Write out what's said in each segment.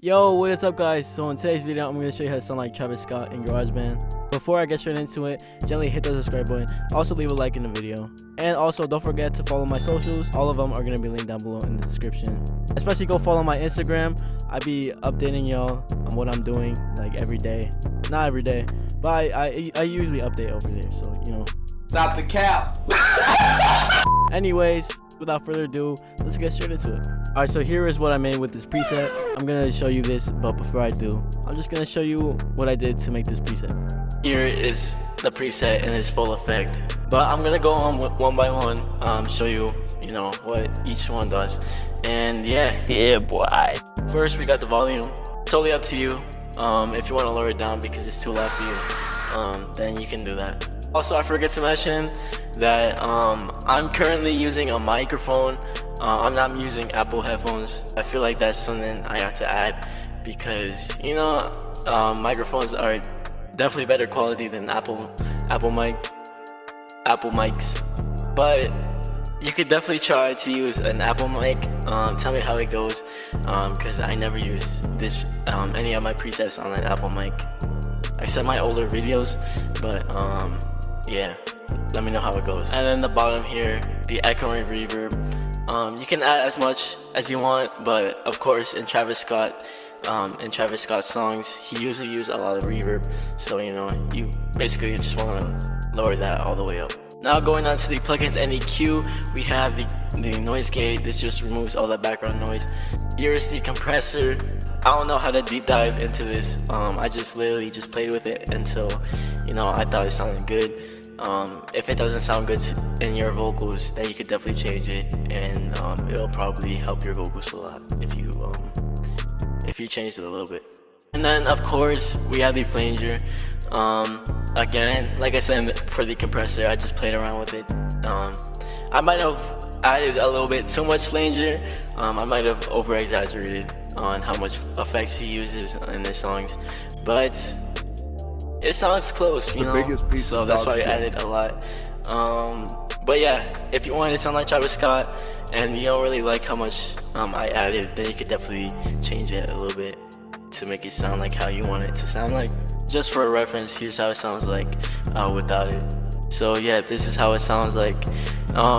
Yo, what is up guys? So in today's video, I'm going to show you how to sound like Travis Scott in GarageBand. Before I get straight into it, gently hit the subscribe button. Also leave a like in the video. And also don't forget to follow my socials. All of them are going to be linked down below in the description. Especially go follow my Instagram. I be updating y'all on what I'm doing like every day. Not every day, but I usually update over there, so you know. Stop the cap. Anyways, without further ado, let's get straight into it. Alright, so here is what I made with this preset. I'm gonna show you this, but before I do, I'm just gonna show you what I did to make this preset. Here is the preset in its full effect, but I'm gonna go on one by one, show you, what each one does. And yeah boy. First, we got the volume. Totally up to you. If you want to lower it down because it's too loud for you, then you can do that. Also, I forget to mention that I'm currently using a microphone. I'm not using Apple headphones. I feel like that's something I have to add because microphones are definitely better quality than Apple mics. But you could definitely try to use an Apple mic. Tell me how it goes, because I never use any of my presets on an Apple mic except my older videos. But yeah, let me know how it goes. And then the bottom here, the echoing reverb. You can add as much as you want, but of course in Travis Scott songs, he usually uses a lot of reverb. So you basically just want to lower that all the way up. Now going on to the plugins and EQ, we have the noise gate. This just removes all that background noise. Here is the compressor. I don't know how to deep dive into this. I just literally just played with it until I thought it sounded good. If it doesn't sound good in your vocals, then you could definitely change it, and it'll probably help your vocals a lot if you change it a little bit. And then of course we have the flanger. Again, like I said, for the compressor, I just played around with it. I might have added a little bit too much flanger. I might have over exaggerated on how much effects he uses in his songs, but it sounds close, so that's why I added a lot. But yeah, if you want it to sound like Travis Scott and you don't really like how much I added, then you could definitely change it a little bit to make it sound like how you want it to sound like. Just for a reference, here's how it sounds like without it. So yeah, this is how it sounds like.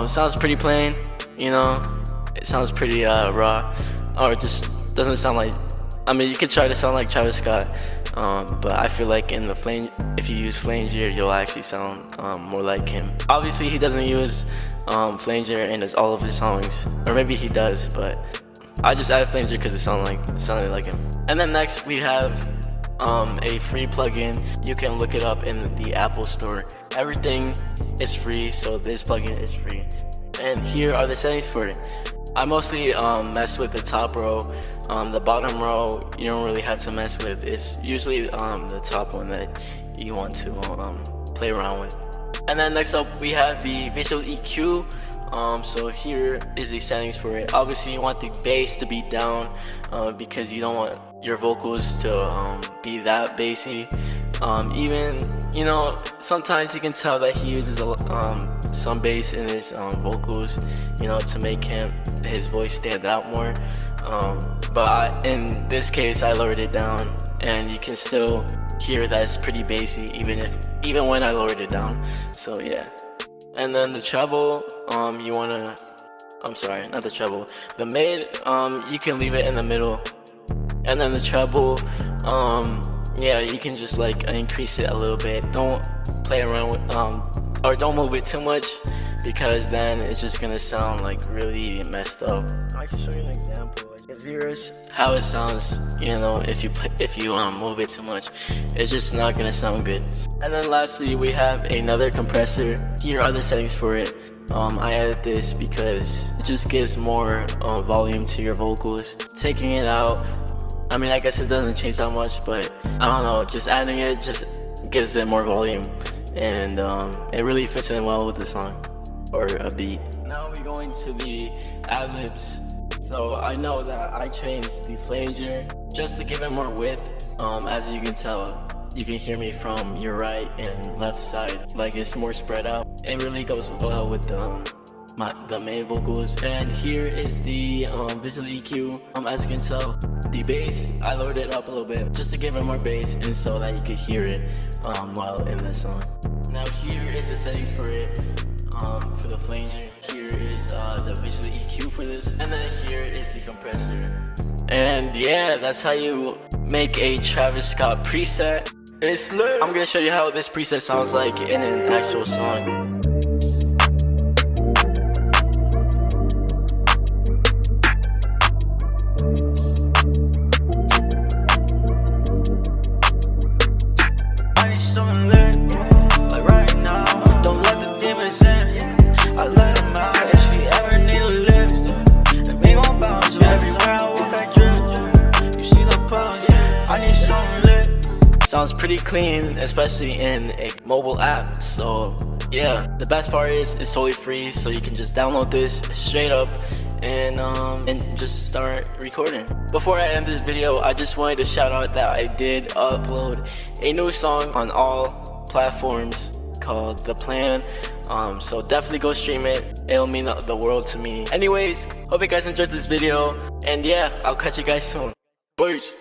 Sounds pretty plain, it sounds pretty raw, or it just doesn't sound like, you could try to sound like Travis Scott, but I feel like in the if you use flanger, you'll actually sound more like him. Obviously he doesn't use flanger in all of his songs, or maybe he does, but I just added flanger because it sounded like him. And then next we have a free plugin. You can look it up in the Apple store. Everything is free, so this plugin is free. And here are the settings for it. I mostly mess with the top row. The bottom row you don't really have to mess with. It's usually the top one that you want to play around with. And then next up we have the visual EQ. So here is the settings for it. Obviously you want the bass to be down, because you don't want your vocals to be that bassy. Even sometimes you can tell that he uses some bass in his vocals, to make his voice stand out more. But in this case I lowered it down, and you can still hear that it's pretty bassy even when I lowered it down. So yeah. And then the treble, not the treble, the mid, you can leave it in the middle. And then the treble, you can just increase it a little bit. Don't play around with, or don't move it too much, because then it's just gonna sound really messed up. I can show you an example. Here's how it sounds, if you move it too much, it's just not gonna sound good. And then lastly we have another compressor. Here are the settings for it. I added this because it just gives more volume to your vocals. Taking it out, I guess it doesn't change that much, but I don't know, just adding it just gives it more volume, and it really fits in well with the song or a beat. Now we're going to the ad-libs. So I know that I changed the flanger just to give it more width. As you can tell, you can hear me from your right and left side, it's more spread out. It really goes well with the main vocals. And here is the visual EQ. As you can tell, the bass, I lowered it up a little bit just to give it more bass and so that you could hear it while in the song. Now here is the settings for it. For the flanger, here is the visual EQ for this, and then here is the compressor. And yeah, that's how you make a Travis Scott preset. It's lit. I'm gonna show you how this preset sounds like in an actual song. I need something lit, like right now. Don't let the demons in, I let them out. If she ever need a lift, then we gon' bounce. Everywhere I walk I drip, you see the pose. I need something lit. Sounds pretty clean, especially in a mobile app. So yeah, the best part is it's totally free, so you can just download this straight up and just start recording. Before I end this video, I just wanted to shout out that I did upload a new song on all platforms called The Plan. So definitely go stream it. It'll mean the world to me. Anyways, hope you guys enjoyed this video, and yeah, I'll catch you guys soon. Peace.